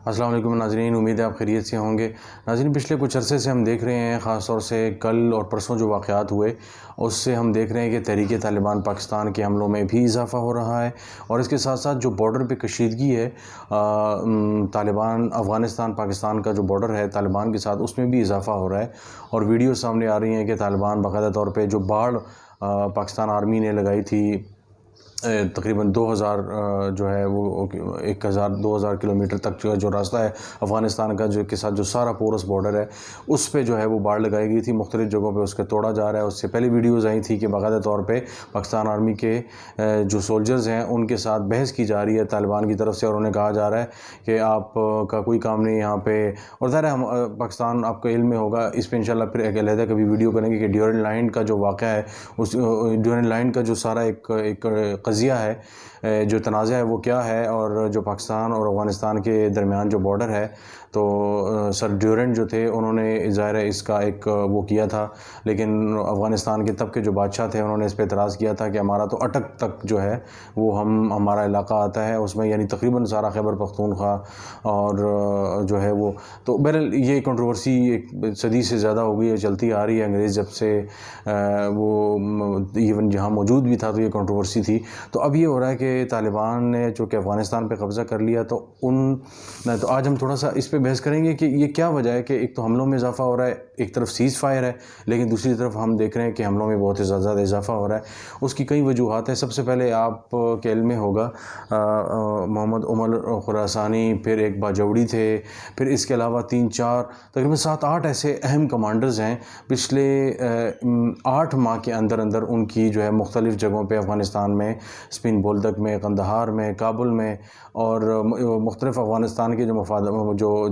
السلام علیکم ناظرین، امید ہے آپ خیریت سے ہوں گے۔ ناظرین، پچھلے کچھ عرصے سے ہم دیکھ رہے ہیں، خاص طور سے کل اور پرسوں جو واقعات ہوئے اس سے ہم دیکھ رہے ہیں کہ تحریک طالبان پاکستان کے حملوں میں بھی اضافہ ہو رہا ہے، اور اس کے ساتھ ساتھ جو بارڈر پہ کشیدگی ہے طالبان افغانستان پاکستان کا جو بارڈر ہے طالبان کے ساتھ، اس میں بھی اضافہ ہو رہا ہے۔ اور ویڈیو سامنے آ رہی ہیں کہ طالبان باقاعدہ طور پہ جو باڑ پاکستان آرمی نے لگائی تھی، تقریباً 2000 جو ہے وہ 1000 کلومیٹر تک جو راستہ ہے افغانستان کا جو کے ساتھ جو سارا پورس بارڈر ہے، اس پہ جو ہے وہ باڑ لگائی گئی تھی، مختلف جگہوں پہ اس کے توڑا جا رہا ہے۔ اس سے پہلے ویڈیوز آئی تھی کہ باقاعدہ طور پہ پاکستان آرمی کے جو سولجرز ہیں ان کے ساتھ بحث کی جا رہی ہے طالبان کی طرف سے، اور انہیں کہا جا رہا ہے کہ آپ کا کوئی کام نہیں یہاں پہ۔ اور ظاہر ہے پاکستان، آپ کو علم میں ہوگا، اس پہ انشاءاللہ پھر ایک علیحدہ کبھی ویڈیو کریں گے کہ ڈیورنڈ لائن کا جو واقعہ ہے، اس ڈیورنڈ لائن کا جو سارا ایک قضیہ ہے، جو تنازع ہے وہ کیا ہے، اور جو پاکستان اور افغانستان کے درمیان جو بارڈر ہے، تو سر ڈیورنڈ جو تھے انہوں نے ظاہر ہے اس کا ایک وہ کیا تھا، لیکن افغانستان کے تب کے جو بادشاہ تھے انہوں نے اس پہ اعتراض کیا تھا کہ ہمارا تو اٹک تک جو ہے وہ ہمارا علاقہ آتا ہے، اس میں یعنی تقریباً سارا خیبر پختونخوا اور جو ہے وہ، تو بہرحال یہ کنٹروورسی ایک صدی سے زیادہ ہو گئی ہے، چلتی آ رہی ہے۔ انگریز جب سے وہ ایون جہاں موجود بھی تھا تو یہ کنٹروورسی تھی۔ تو اب یہ ہو رہا ہے کہ طالبان نے چونکہ افغانستان پہ قبضہ کر لیا، تو آج ہم تھوڑا سا اس پہ بحث کریں گے کہ یہ کیا وجہ ہے کہ ایک تو حملوں میں اضافہ ہو رہا ہے، ایک طرف سیز فائر ہے، لیکن دوسری طرف ہم دیکھ رہے ہیں کہ حملوں میں بہت ہی زیادہ اضافہ ہو رہا ہے۔ اس کی کئی وجوہات ہیں۔ سب سے پہلے آپ کے علم میں ہوگا محمد عمر خراسانی، پھر ایک باجوڑی تھے، پھر اس کے علاوہ 3-4 تقریباً 7-8 ایسے اہم کمانڈرز ہیں پچھلے 8 ماہ کے اندر ان کی جو ہے مختلف جگہوں پہ افغانستان میں، اسپین بولدک میں، قندھار میں، کابل میں، اور مختلف افغانستان کے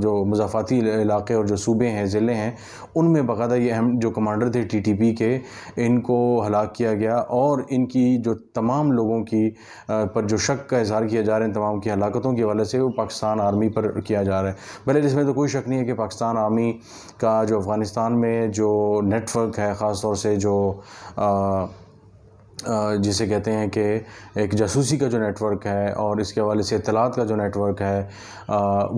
جو مضافاتی علاقے اور جو صوبے ہیں، ضلع ہیں، ان میں باقاعدہ یہ اہم جو کمانڈر تھے ٹی ٹی پی کے، ان کو ہلاک کیا گیا، اور ان کی جو تمام لوگوں کی پر جو شک کا اظہار کیا جا رہا ہے تمام کی ہلاکتوں کی حوالے سے، وہ پاکستان آرمی پر کیا جا رہا ہے۔ بہرحال اس میں تو کوئی شک نہیں ہے کہ پاکستان آرمی کا جو افغانستان میں جو نیٹ ورک ہے، خاص طور سے جو جسے کہتے ہیں کہ ایک جاسوسی کا جو نیٹ ورک ہے، اور اس کے حوالے سے اطلاعات کا جو نیٹ ورک ہے،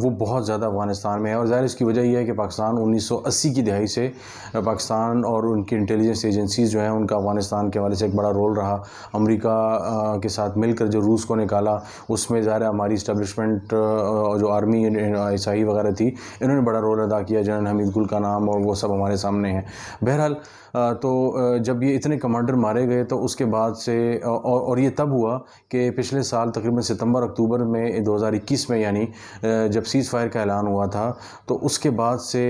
وہ بہت زیادہ افغانستان میں ہے۔ اور ظاہر اس کی وجہ یہ ہے کہ پاکستان 1980 کی دہائی سے پاکستان اور ان کی انٹیلیجنس ایجنسیز جو ہیں ان کا افغانستان کے حوالے سے ایک بڑا رول رہا۔ امریکہ کے ساتھ مل کر جو روس کو نکالا، اس میں ظاہر ہماری اسٹیبلشمنٹ جو آرمی عیسائی وغیرہ تھی، انہوں نے بڑا رول ادا کیا، جنرل حمید گل کا نام اور وہ سب ہمارے سامنے ہیں۔ بہرحال تو جب یہ اتنے کمانڈر مارے گئے تو اس کے بعد سے اور یہ تب ہوا کہ پچھلے سال تقریباً ستمبر اکتوبر میں 2021 میں، یعنی جب سیز فائر کا اعلان ہوا تھا، تو اس کے بعد سے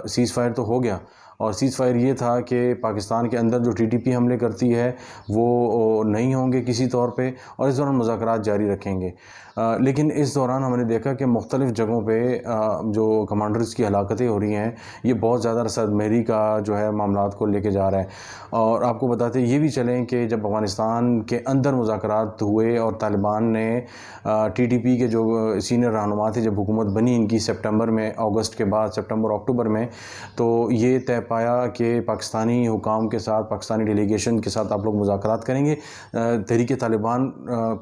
سیز فائر تو ہو گیا، اور سیز فائر یہ تھا کہ پاکستان کے اندر جو ٹی ٹی پی حملے کرتی ہے وہ نہیں ہوں گے کسی طور پہ، اور اس دوران مذاکرات جاری رکھیں گے۔ لیکن اس دوران ہم نے دیکھا کہ مختلف جگہوں پہ جو کمانڈرز کی ہلاکتیں ہو رہی ہیں، یہ بہت زیادہ رسد میری کا جو ہے معاملات کو لے کے جا رہا ہے۔ اور آپ کو بتاتے یہ بھی چلیں کہ جب افغانستان کے اندر مذاکرات ہوئے اور طالبان نے ٹی ٹی پی کے جو سینئر رہنما تھے، جب حکومت بنی ان کی سپٹمبر میں، اگست کے بعد سپٹمبر اکتوبر میں، تو یہ طے پایا کہ پاکستانی حکام کے ساتھ، پاکستانی ڈیلیگیشن کے ساتھ آپ لوگ مذاکرات کریں گے۔ تحریک طالبان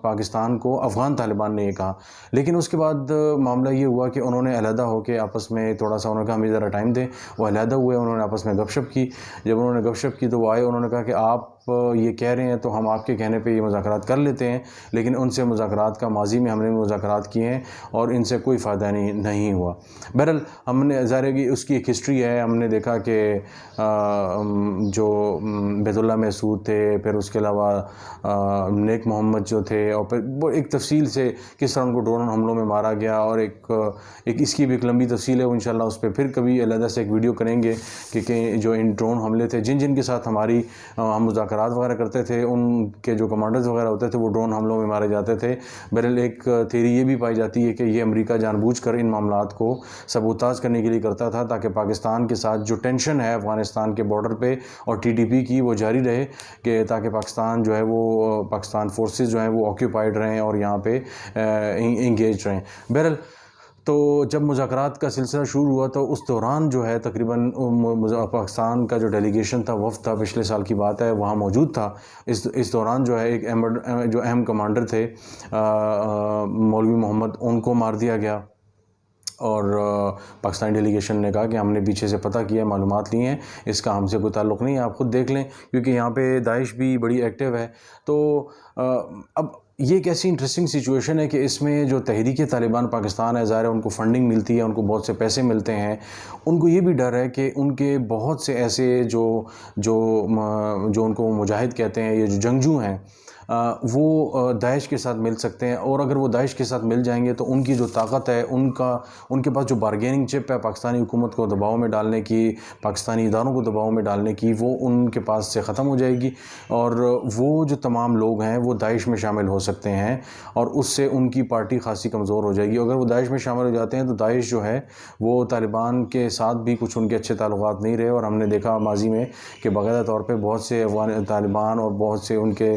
پاکستان کو افغان طالبان نے یہ کہا، لیکن اس کے بعد معاملہ یہ ہوا کہ انہوں نے علیحدہ ہو کے آپس میں تھوڑا سا، انہوں نے کہا ہمیں ذرا ٹائم دیں، وہ علیحدہ ہوئے، انہوں نے آپس میں گپ شپ کی۔ جب انہوں نے گپ شپ کی تو وہ آئے، انہوں نے کہا کہ آپ یہ کہہ رہے ہیں تو ہم آپ کے کہنے پہ یہ مذاکرات کر لیتے ہیں، لیکن ان سے مذاکرات کا ماضی میں ہم نے مذاکرات کیے ہیں اور ان سے کوئی فائدہ نہیں ہوا۔ بہرحال ہم نے ظاہر ہے کہ اس کی ایک ہسٹری ہے، ہم نے دیکھا کہ جو بیت اللہ محسود تھے، پھر اس کے علاوہ نیک محمد جو تھے، اور پھر ایک تفصیل سے کس طرح ان کو ڈرون حملوں میں مارا گیا، اور ایک اس کی بھی ایک لمبی تفصیل ہے، وہ انشاءاللہ اس پہ پھر کبھی علیحدہ سے ایک ویڈیو کریں گے کہ جو ان ڈرون حملے تھے، جن کے ساتھ ہم مذاکرات وغیرہ کرتے تھے، ان کے جو کمانڈرز وغیرہ ہوتے تھے وہ ڈرون حملوں میں مارے جاتے تھے۔ بہرحال ایک تھیوری یہ بھی پائی جاتی ہے کہ یہ امریکہ جان بوجھ کر ان معاملات کو سبوتاژ کرنے کے لیے کرتا تھا، تاکہ پاکستان کے ساتھ جو ٹینشن ہے افغانستان کے بارڈر پہ اور ٹی ٹی پی کی، وہ جاری رہے، کہ تاکہ پاکستان جو ہے وہ پاکستان فورسز جو ہیں وہ آکیوپائڈ رہیں اور یہاں پہ انگیج رہیں۔ بہرحال تو جب مذاکرات کا سلسلہ شروع ہوا تو اس دوران جو ہے تقریباً پاکستان کا جو ڈیلیگیشن تھا، وفد تھا، پچھلے سال کی بات ہے، وہاں موجود تھا۔ اس دوران جو ہے ایک جو اہم کمانڈر تھے مولوی محمد، ان کو مار دیا گیا۔ اور پاکستانی ڈیلیگیشن نے کہا کہ ہم نے پیچھے سے پتہ کیا، معلومات لی ہیں، اس کا ہم سے کوئی تعلق نہیں ہے، آپ خود دیکھ لیں، کیونکہ یہاں پہ داعش بھی بڑی ایکٹیو ہے۔ تو اب یہ ایک ایسی انٹرسٹنگ سچویشن ہے کہ اس میں جو تحریک طالبان پاکستان ہے، ظاہر ہے ان کو فنڈنگ ملتی ہے، ان کو بہت سے پیسے ملتے ہیں، ان کو یہ بھی ڈر ہے کہ ان کے بہت سے ایسے جو ان کو مجاہد کہتے ہیں، یہ جو جنگجو ہیں، وہ داعش کے ساتھ مل سکتے ہیں، اور اگر وہ داعش کے ساتھ مل جائیں گے تو ان کی جو طاقت ہے، ان کے پاس جو بارگیننگ چپ ہے پاکستانی حکومت کو دباؤ میں ڈالنے کی، پاکستانی اداروں کو دباؤ میں ڈالنے کی، وہ ان کے پاس سے ختم ہو جائے گی، اور وہ جو تمام لوگ ہیں وہ داعش میں شامل ہو سکتے ہیں، اور اس سے ان کی پارٹی خاصی کمزور ہو جائے گی۔ اگر وہ داعش میں شامل ہو جاتے ہیں تو داعش جو ہے وہ طالبان کے ساتھ بھی کچھ ان کے اچھے تعلقات نہیں رہے، اور ہم نے دیکھا ماضی میں کہ باقاعدہ طور پہ بہت سے افغان طالبان اور بہت سے ان کے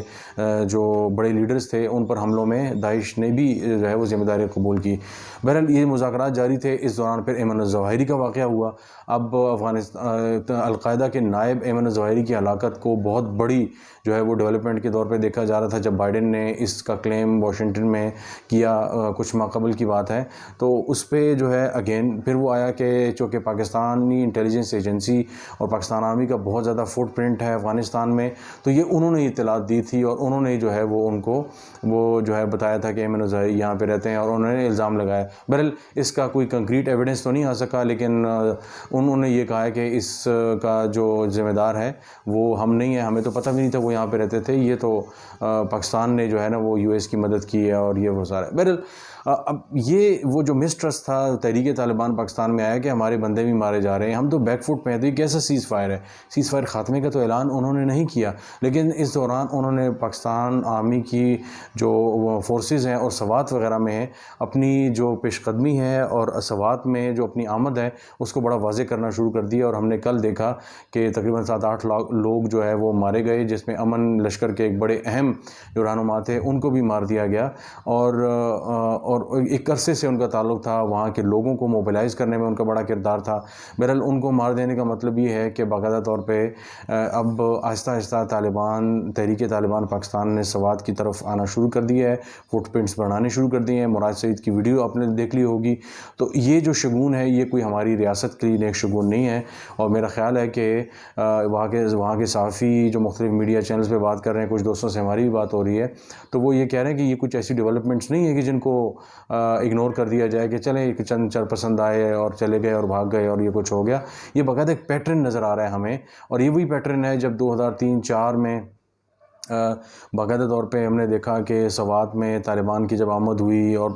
جو بڑے لیڈرز تھے، ان پر حملوں میں داعش نے بھی جو ہے وہ ذمہ داری قبول کی۔ بہرحال یہ مذاکرات جاری تھے، اس دوران پھر ایمن الظواہری کا واقعہ ہوا۔ اب القاعدہ کے نائب ایمن الظواہری کی ہلاکت کو بہت بڑی جو ہے وہ ڈیولپمنٹ کے طور پہ دیکھا جا رہا تھا۔ جب بائیڈن نے اس کا کلیم واشنگٹن میں کیا، کچھ ماہ قبل کی بات ہے، تو اس پہ جو ہے اگین پھر وہ آیا کہ چونکہ پاکستانی انٹیلیجنس ایجنسی اور پاکستان آرمی کا بہت زیادہ فٹ پرنٹ ہے افغانستان میں، تو یہ انہوں نے اطلاعات دی تھی، اور انہوں نے جو ہے وہ ان کو وہ جو ہے بتایا تھا کہ ایمن الظواہری یہاں پہ رہتے ہیں، اور انہوں نے الزام لگایا۔ بہرحال اس کا کوئی کنکریٹ ایویڈنس تو نہیں آ سکا، لیکن انہوں نے یہ کہا ہے کہ اس کا جو ذمہ دار ہے وہ ہم نہیں ہیں، ہمیں تو پتہ بھی نہیں تھا وہ یہاں پہ رہتے تھے، یہ تو پاکستان نے جو ہے نا وہ US کی مدد کی ہے، اور یہ وہ سارا۔ بہرحال اب یہ وہ جو مسٹرسٹ تھا تحریک طالبان پاکستان میں آیا کہ ہمارے بندے بھی مارے جا رہے ہیں، ہم تو بیک فٹ پہ ہیں، تو یہ کیسا سیز فائر ہے؟ سیز فائر خاتمے کا تو اعلان انہوں نے نہیں کیا، لیکن اس دوران انہوں نے پاکستان آرمی کی جو فورسز ہیں اور سوات وغیرہ میں ہیں، اپنی جو پیش قدمی ہے اور سوات میں جو اپنی آمد ہے اس کو بڑا واضح کرنا شروع کر دیا، اور ہم نے کل دیکھا کہ تقریباً 7-8 لوگ جو ہے وہ مارے گئے، جس میں امن لشکر کے ایک بڑے اہم جو رہنما تھے ان کو بھی مار دیا گیا، اور ایک عرصے سے ان کا تعلق تھا، وہاں کے لوگوں کو موبلائز کرنے میں ان کا بڑا کردار تھا۔ بہرحال ان کو مار دینے کا مطلب یہ ہے کہ باقاعدہ طور پہ اب آہستہ آہستہ تحریک طالبان پاکستان نے سوات کی طرف آنا شروع کر دیا ہے، فٹ پرنٹس بڑھانے شروع کر دیے ہیں۔ مراد سعید کی ویڈیو آپ نے دیکھ لی ہوگی، تو یہ جو شگون ہے یہ کوئی ہماری ریاست کے لیے نیک شگون نہیں ہے، اور میرا خیال ہے کہ وہاں کے صحافی جو مختلف میڈیا چینلز پہ بات کر رہے ہیں، کچھ دوستوں سے ہماری بھی بات ہو رہی ہے، تو وہ یہ کہہ رہے ہیں کہ یہ کچھ ایسی ڈیولپمنٹس نہیں ہے کہ جن کو اگنور کر دیا جائے کہ چلیں ایک چند چار پسند آئے اور چلے گئے اور بھاگ گئے اور یہ کچھ ہو گیا۔ یہ باقاعدہ ایک پیٹرن نظر آ رہا ہے ہمیں، اور یہ وہی پیٹرن ہے جب 2003-04 میں باقاعدہ طور پہ ہم نے دیکھا کہ سوات میں طالبان کی جب آمد ہوئی اور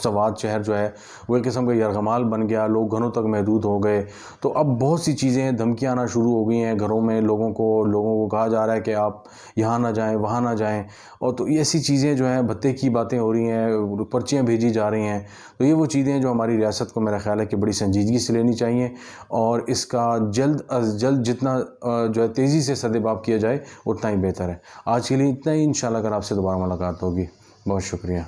سوات شہر جو ہے وہ ایک قسم کا یرغمال بن گیا، لوگ گھروں تک محدود ہو گئے، تو اب بہت سی چیزیں دھمکیاں آنا شروع ہو گئی ہیں گھروں میں، لوگوں کو کہا جا رہا ہے کہ آپ یہاں نہ جائیں وہاں نہ جائیں، اور تو ایسی چیزیں جو ہیں بھتے کی باتیں ہو رہی ہیں، پرچیاں بھیجی جا رہی ہیں، تو یہ وہ چیزیں جو ہماری ریاست کو میرا خیال ہے کہ بڑی سنجیدگی سے لینی چاہیے، اور اس کا جلد از جلد جتنا جو ہے تیزی سے سدباب کیا جائے اتنا ہی بہتر ہے۔ آج کے لیے اتنا ہی، انشاءاللہ اگر آپ سے دوبارہ ملاقات ہوگی۔ بہت شکریہ۔